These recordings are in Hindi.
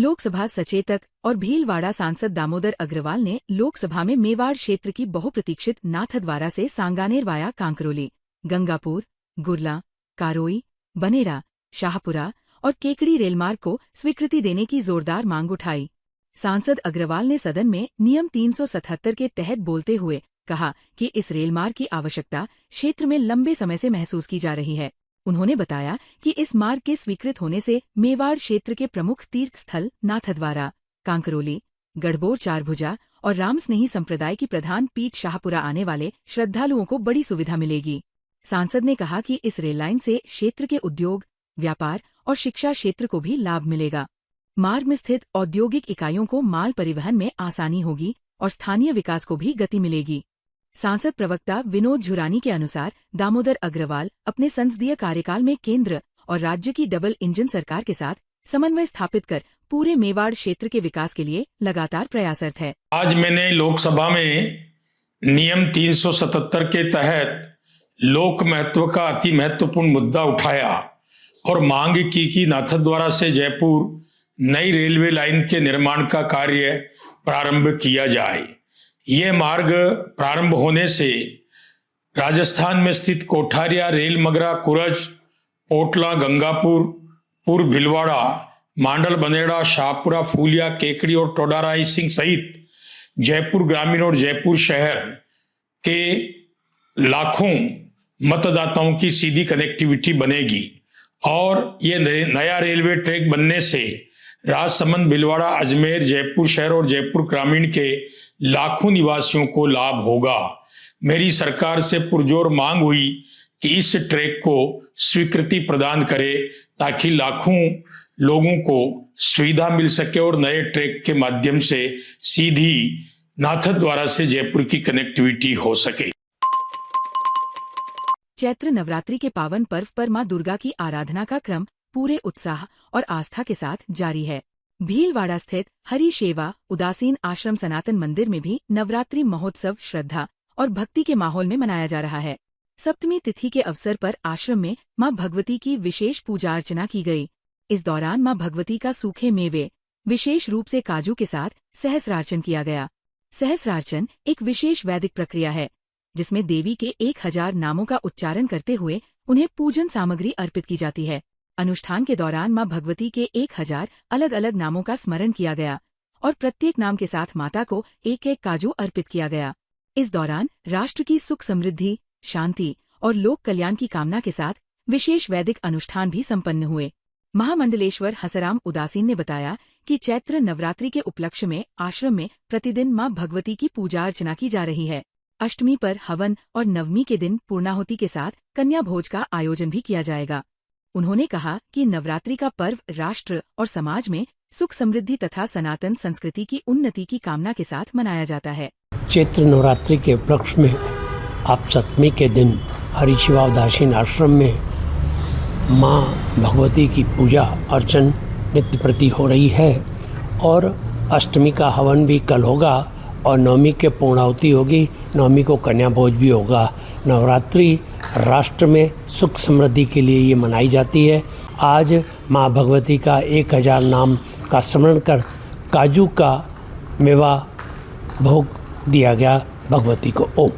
लोकसभा सचेतक और भीलवाड़ा सांसद दामोदर अग्रवाल ने लोकसभा में मेवाड़ क्षेत्र की बहुप्रतीक्षित नाथद्वारा से सांगानेर वाया कांकरोली, गंगापुर, गुरला, कारोई, बनेरा, शाहपुरा और केकड़ी रेलमार्ग को स्वीकृति देने की जोरदार मांग उठाई। सांसद अग्रवाल ने सदन में नियम 377 के तहत बोलते हुए कहा कि इस रेलमार्ग की आवश्यकता क्षेत्र में लंबे समय से महसूस की जा रही है। उन्होंने बताया कि इस मार्ग के स्वीकृत होने से मेवाड़ क्षेत्र के प्रमुख तीर्थ स्थल नाथद्वारा, कांकरोली, गढ़बोर चारभुजा और रामस्नेही संप्रदाय की प्रधान पीठ शाहपुरा आने वाले श्रद्धालुओं को बड़ी सुविधा मिलेगी। सांसद ने कहा कि इस रेल लाइन से क्षेत्र के उद्योग, व्यापार और शिक्षा क्षेत्र को भी लाभ मिलेगा। मार्ग में स्थित औद्योगिक इकाइयों को माल परिवहन में आसानी होगी और स्थानीय विकास को भी गति मिलेगी। सांसद प्रवक्ता विनोद झुरानी के अनुसार दामोदर अग्रवाल अपने संसदीय कार्यकाल में केंद्र और राज्य की डबल इंजन सरकार के साथ समन्वय स्थापित कर पूरे मेवाड़ क्षेत्र के विकास के लिए लगातार प्रयासरत है। आज मैंने लोकसभा में नियम 377 के तहत लोक महत्व का अति महत्वपूर्ण मुद्दा उठाया और मांग की कि नाथद्वारा से जयपुर नई रेलवे लाइन के निर्माण का कार्य प्रारंभ किया जाए। ये मार्ग प्रारंभ होने से राजस्थान में स्थित कोठारिया, रेल मगरा, कुरज, पोटला, गंगापुर, पूर्व भीलवाड़ा, मांडल, बनेड़ा, शाहपुरा, फूलिया, केकड़ी और टोडाराई सिंह सहित जयपुर ग्रामीण और जयपुर शहर के लाखों मतदाताओं की सीधी कनेक्टिविटी बनेगी और ये नया रेलवे ट्रैक बनने से राजसमंद, भीलवाड़ा, अजमेर, जयपुर शहर और जयपुर ग्रामीण के लाखों निवासियों को लाभ होगा। मेरी सरकार से पुरजोर मांग हुई कि इस ट्रैक को स्वीकृति प्रदान करे ताकि लाखों लोगों को सुविधा मिल सके और नए ट्रैक के माध्यम से सीधी नाथद्वारा से जयपुर की कनेक्टिविटी हो सके। चैत्र नवरात्रि के पावन पर्व पर मां दुर्गा की आराधना का क्रम पूरे उत्साह और आस्था के साथ जारी है। भीलवाड़ा स्थित हरि शेवा उदासीन आश्रम सनातन मंदिर में भी नवरात्रि महोत्सव श्रद्धा और भक्ति के माहौल में मनाया जा रहा है। सप्तमी तिथि के अवसर पर आश्रम में मां भगवती की विशेष पूजा अर्चना की गई। इस दौरान मां भगवती का सूखे मेवे, विशेष रूप से काजू के साथ सहस्रार्चन किया गया। सहस्रार्चन एक विशेष वैदिक प्रक्रिया है जिसमें देवी के 1000 नामों का उच्चारण करते हुए उन्हें पूजन सामग्री अर्पित की जाती है। अनुष्ठान के दौरान मां भगवती के 1000 अलग अलग नामों का स्मरण किया गया और प्रत्येक नाम के साथ माता को एक एक काजू अर्पित किया गया। इस दौरान राष्ट्र की सुख समृद्धि, शांति और लोक कल्याण की कामना के साथ विशेष वैदिक अनुष्ठान भी संपन्न हुए। महामंडलेश्वर हंसराम उदासीन ने बताया कि चैत्र नवरात्रि के उपलक्ष्य में आश्रम में प्रतिदिन मां भगवती की पूजा अर्चना की जा रही है। अष्टमी पर हवन और नवमी के दिन पूर्णाहुति के साथ कन्या भोज का आयोजन भी किया जाएगा। उन्होंने कहा कि नवरात्रि का पर्व राष्ट्र और समाज में सुख समृद्धि तथा सनातन संस्कृति की उन्नति की कामना के साथ मनाया जाता है। चैत्र नवरात्रि के उपलक्ष्य में आप सप्तमी के दिन हरि शिवा उदासीन आश्रम में माँ भगवती की पूजा अर्चन नित्य प्रति हो रही है और अष्टमी का हवन भी कल होगा और नवमी के पूर्णाहुति होगी। नवमी को कन्या भोज भी होगा। नवरात्रि राष्ट्र में सुख समृद्धि के लिए ये मनाई जाती है। आज माँ भगवती का 1000 नाम का स्मरण कर काजू का मेवा भोग दिया गया भगवती को। ओम।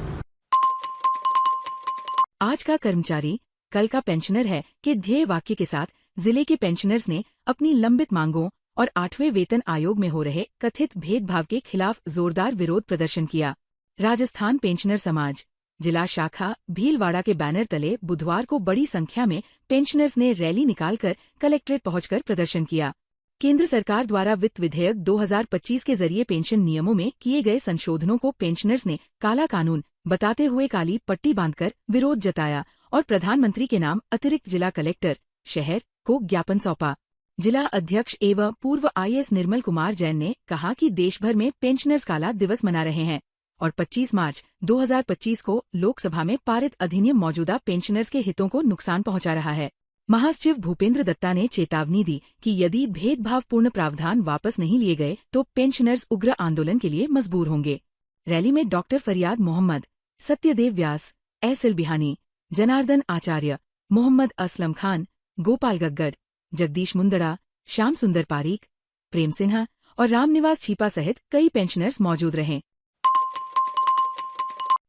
आज का कर्मचारी कल का पेंशनर है के ध्येय वाक्य के साथ जिले के पेंशनर्स ने अपनी लंबित मांगों और 8वें वेतन आयोग में हो रहे कथित भेदभाव के खिलाफ जोरदार विरोध प्रदर्शन किया। राजस्थान पेंशनर समाज जिला शाखा भीलवाड़ा के बैनर तले बुधवार को बड़ी संख्या में पेंशनर्स ने रैली निकालकर कलेक्ट्रेट पहुंचकर प्रदर्शन किया। केंद्र सरकार द्वारा वित्त विधेयक 2025 के जरिए पेंशन नियमों में किए गए संशोधनों को पेंशनर्स ने काला कानून बताते हुए काली पट्टी बांधकर विरोध जताया और प्रधानमंत्री के नाम अतिरिक्त जिला कलेक्टर शहर को ज्ञापन सौंपा। जिला अध्यक्ष एवं पूर्व IAS निर्मल कुमार जैन ने कहा कि देश भर में पेंशनर्स काला दिवस मना रहे हैं और 25 मार्च 2025 को लोकसभा में पारित अधिनियम मौजूदा पेंशनर्स के हितों को नुकसान पहुंचा रहा है। महासचिव भूपेंद्र दत्ता ने चेतावनी दी कि यदि भेदभावपूर्ण प्रावधान वापस नहीं लिए गए तो पेंशनर्स उग्र आंदोलन के लिए मजबूर होंगे। रैली में डॉक्टर फरियाद मोहम्मद, सत्यदेव व्यास, SL बिहानी, जनार्दन आचार्य, मोहम्मद असलम खान, गोपाल गग्गड़, जगदीश मुंदड़ा, श्याम सुंदर पारीक, प्रेम सिन्हा और रामनिवास छीपा सहित कई पेंशनर्स मौजूद रहे।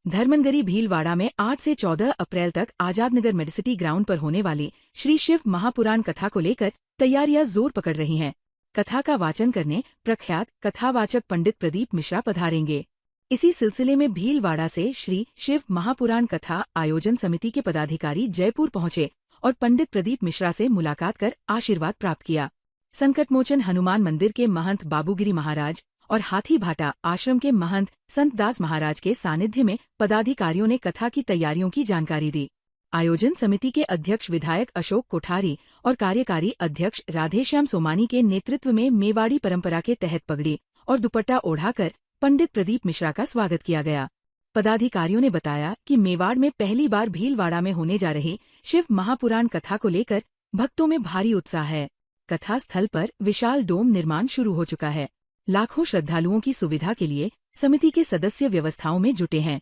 धर्मनगरी भीलवाड़ा में 8 से 14 अप्रैल तक आजादनगर मेडिसिटी ग्राउंड पर होने वाली श्री शिव महापुराण कथा को लेकर तैयारियां जोर पकड़ रही हैं। कथा का वाचन करने प्रख्यात कथावाचक पंडित प्रदीप मिश्रा पधारेंगे। इसी सिलसिले में भीलवाड़ा से श्री शिव महापुराण कथा आयोजन समिति के पदाधिकारी जयपुर पहुंचे और पंडित प्रदीप मिश्रा से मुलाकात कर आशीर्वाद प्राप्त किया। संकटमोचन हनुमान मंदिर के महंत बाबूगिरी महाराज और हाथी भाटा आश्रम के महंत संत दास महाराज के सानिध्य में पदाधिकारियों ने कथा की तैयारियों की जानकारी दी। आयोजन समिति के अध्यक्ष विधायक अशोक कोठारी और कार्यकारी अध्यक्ष राधेश्याम सोमानी के नेतृत्व में मेवाड़ी परंपरा के तहत पगड़ी और दुपट्टा ओढ़ाकर पंडित प्रदीप मिश्रा का स्वागत किया गया। पदाधिकारियों ने बताया कि मेवाड़ में पहली बार भीलवाड़ा में होने जा रही शिव महापुराण कथा को लेकर भक्तों में भारी उत्साह है। कथा स्थल पर विशाल डोम निर्माण शुरू हो चुका है। लाखों श्रद्धालुओं की सुविधा के लिए समिति के सदस्य व्यवस्थाओं में जुटे हैं।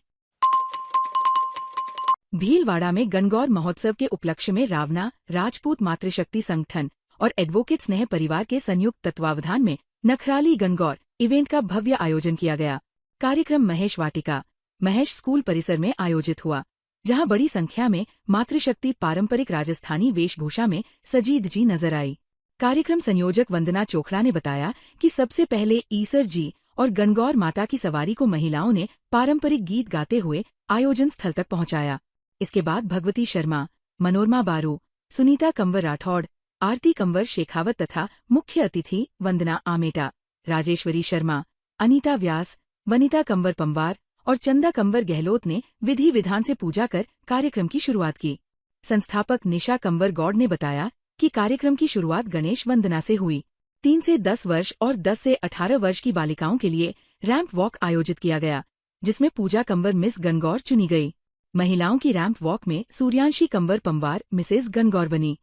भीलवाड़ा में गणगौर महोत्सव के उपलक्ष्य में रावना राजपूत मातृशक्ति संगठन और एडवोकेट स्नेह परिवार के संयुक्त तत्वावधान में नखराली गणगौर इवेंट का भव्य आयोजन किया गया। कार्यक्रम महेश वाटिका महेश स्कूल परिसर में आयोजित हुआ, जहां बड़ी संख्या में मातृशक्ति पारंपरिक राजस्थानी वेशभूषा में सजी धजी नजर आई। कार्यक्रम संयोजक वंदना चोखड़ा ने बताया कि सबसे पहले ईसर जी और गणगौर माता की सवारी को महिलाओं ने पारंपरिक गीत गाते हुए आयोजन स्थल तक पहुंचाया। इसके बाद भगवती शर्मा, मनोरमा बारू, सुनीता कंवर राठौड़, आरती कंवर शेखावत तथा मुख्य अतिथि वंदना आमेटा, राजेश्वरी शर्मा, अनीता व्यास, वनिता कंवर पंवार और चंदा कंवर गहलोत ने विधि विधान से पूजा कर कार्यक्रम की शुरुआत की। संस्थापक निशा कंवर गौड़ ने बताया कि कार्यक्रम की शुरुआत गणेश वंदना से हुई। 3 से 10 वर्ष और 10 से 18 वर्ष की बालिकाओं के लिए रैंप वॉक आयोजित किया गया, जिसमें पूजा कंवर मिस गणगौर चुनी गई। महिलाओं की रैंप वॉक में सूर्यांशी कंवर पंवार मिसेज गणगौर बनी।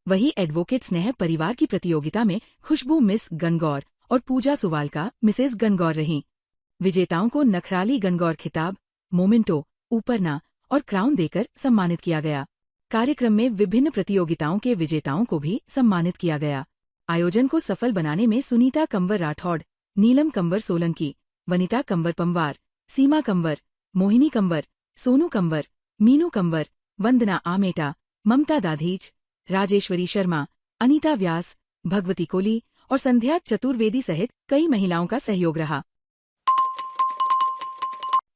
वहीं एडवोकेट स्नेह परिवार की प्रतियोगिता में खुशबू मिस गणगौर और पूजा सुवालका मिसेज गणगौर रहीं। विजेताओं को नखराली गणगौर खिताब, मोमेंटो, ऊपरना और क्राउन देकर सम्मानित किया गया। कार्यक्रम में विभिन्न प्रतियोगिताओं के विजेताओं को भी सम्मानित किया गया। आयोजन को सफल बनाने में सुनीता कंवर राठौड़, नीलम कंवर सोलंकी, वनिता कंवर पंवार, सीमा कंवर, मोहिनी कंवर, सोनू कंवर, मीनू कंवर, वंदना आमेटा, ममता दाधीच, राजेश्वरी शर्मा, अनीता व्यास, भगवती कोली और संध्या चतुर्वेदी सहित कई महिलाओं का सहयोग रहा।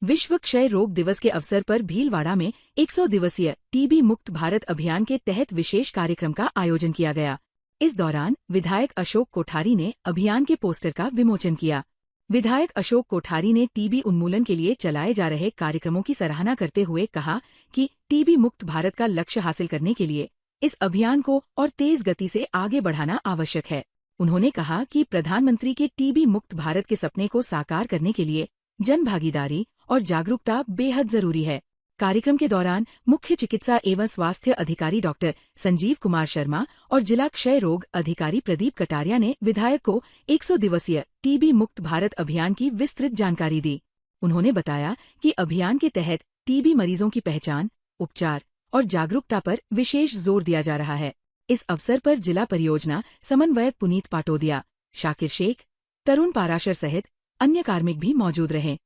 विश्व क्षय रोग दिवस के अवसर पर भीलवाड़ा में 100 दिवसीय टीबी मुक्त भारत अभियान के तहत विशेष कार्यक्रम का आयोजन किया गया। इस दौरान विधायक अशोक कोठारी ने अभियान के पोस्टर का विमोचन किया। विधायक अशोक कोठारी ने टीबी उन्मूलन के लिए चलाए जा रहे कार्यक्रमों की सराहना करते हुए कहा कि टीबी मुक्त भारत का लक्ष्य हासिल करने के लिए इस अभियान को और तेज गति से आगे बढ़ाना आवश्यक है। उन्होंने कहा कि प्रधानमंत्री के टीबी मुक्त भारत के सपने को साकार करने के लिए जन भागीदारी और जागरूकता बेहद जरूरी है। कार्यक्रम के दौरान मुख्य चिकित्सा एवं स्वास्थ्य अधिकारी डॉक्टर संजीव कुमार शर्मा और जिला क्षय रोग अधिकारी प्रदीप कटारिया ने विधायक को 100 दिवसीय टीबी मुक्त भारत अभियान की विस्तृत जानकारी दी। उन्होंने बताया कि अभियान के तहत टीबी मरीजों की पहचान, उपचार और जागरूकता पर विशेष जोर दिया जा रहा है। इस अवसर पर जिला परियोजना समन्वयक पुनीत पाटोदिया, शाकिर शेख, तरुण पाराशर सहित अन्य कार्मिक भी मौजूद रहे।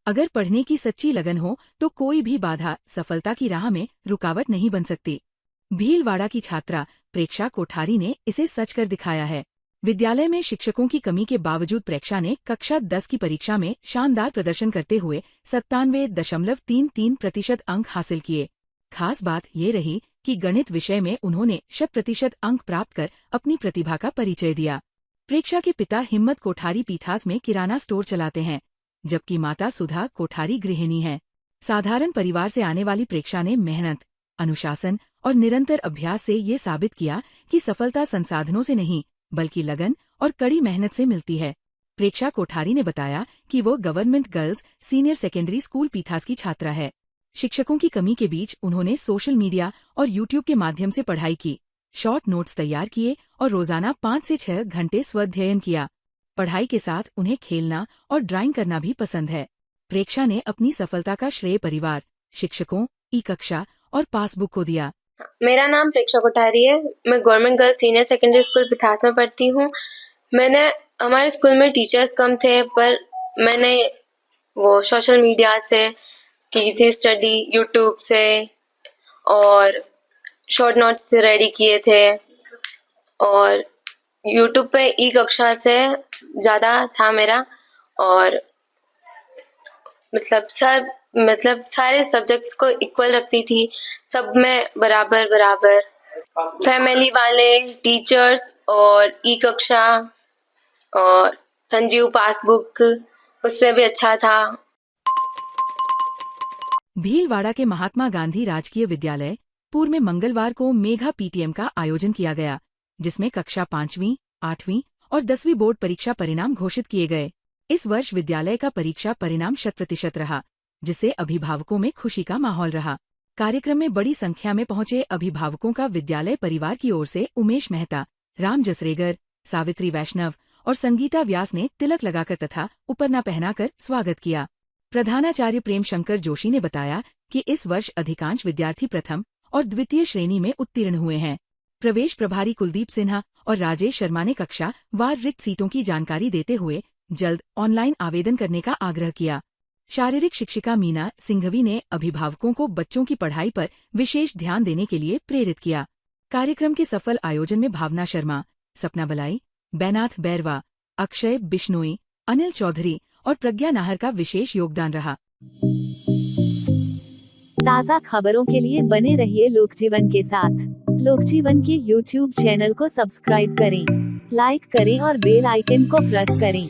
अगर पढ़ने की सच्ची लगन हो तो कोई भी बाधा सफलता की राह में रुकावट नहीं बन सकती। भीलवाड़ा की छात्रा प्रेक्षा कोठारी ने इसे सच कर दिखाया है। विद्यालय में शिक्षकों की कमी के बावजूद प्रेक्षा ने कक्षा 10 की परीक्षा में शानदार प्रदर्शन करते हुए 97.33% अंक हासिल किए। खास बात ये रही कि गणित विषय में उन्होंने 100% अंक प्राप्त कर अपनी प्रतिभा का परिचय दिया। प्रेक्षा के पिता हिम्मत कोठारी पीथास में किराना स्टोर चलाते हैं, जबकि माता सुधा कोठारी गृहिणी है। साधारण परिवार से आने वाली प्रेक्षा ने मेहनत, अनुशासन और निरंतर अभ्यास से ये साबित किया कि सफलता संसाधनों से नहीं बल्कि लगन और कड़ी मेहनत से मिलती है। प्रेक्षा कोठारी ने बताया कि वो government girls senior secondary school Pithas की छात्रा है। शिक्षकों की कमी के बीच उन्होंने सोशल मीडिया और यूट्यूब के माध्यम से पढ़ाई की, शॉर्ट नोट्स तैयार किए और रोजाना 5 से 6 घंटे स्वाध्ययन किया। पढ़ाई के साथ उन्हें खेलना और ड्राइंग करना भी पसंद है। प्रेक्षा ने अपनी सफलता का श्रेय परिवार, शिक्षकों, ई-कक्षा और पासबुक को दिया। मेरा नाम प्रेक्षा कोठारी है। मैं government girls senior secondary school Pithas में पढ़ती हूँ। हमारे स्कूल में टीचर्स कम थे, पर मैंने वो सोशल मीडिया से की थी स्टडी, यूट्यूब से और शॉर्ट नोट्स से रेडी किए थे, और यूट्यूब पे ई कक्षा से ज़्यादा था मेरा। और सारे सब्जेक्ट्स को इक्वल रखती थी, सब में बराबर बराबर। फैमिली वाले टीचर्स और ई कक्षा और संजीव पासबुक उससे भी अच्छा था। भीलवाड़ा के महात्मा गांधी राजकीय विद्यालय पूर्व में मंगलवार को मेघा पीटीएम का आयोजन किया गया, जिसमें कक्षा 5वीं, 8वीं और 10वीं बोर्ड परीक्षा परिणाम घोषित किए गए। इस वर्ष विद्यालय का परीक्षा परिणाम 100% रहा, जिससे अभिभावकों में खुशी का माहौल रहा। कार्यक्रम में बड़ी संख्या में पहुंचे अभिभावकों का विद्यालय परिवार की ओर से उमेश मेहता, राम जसरेगर, सावित्री वैष्णव और संगीता व्यास ने तिलक लगाकर तथा उपरना पहनाकर स्वागत किया। प्रधानाचार्य प्रेम शंकर जोशी ने बताया कि इस वर्ष अधिकांश विद्यार्थी प्रथम और द्वितीय श्रेणी में उत्तीर्ण हुए हैं। प्रवेश प्रभारी कुलदीप सिन्हा और राजेश शर्मा ने कक्षा वार रिक्त सीटों की जानकारी देते हुए जल्द ऑनलाइन आवेदन करने का आग्रह किया। शारीरिक शिक्षिका मीना सिंघवी ने अभिभावकों को बच्चों की पढ़ाई पर विशेष ध्यान देने के लिए प्रेरित किया। कार्यक्रम के सफल आयोजन में भावना शर्मा, सपना बलाई, बैनाथ बैरवा, अक्षय बिश्नोई, अनिल चौधरी और प्रज्ञा नाहर का विशेष योगदान रहा। ताज़ा खबरों के लिए बने रहिए लोकजीवन के साथ। लोकजीवन के YouTube चैनल को सब्सक्राइब करें, लाइक करें और बेल आइकन को प्रेस करें,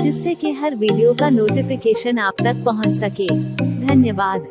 जिससे कि हर वीडियो का नोटिफिकेशन आप तक पहुंच सके। धन्यवाद।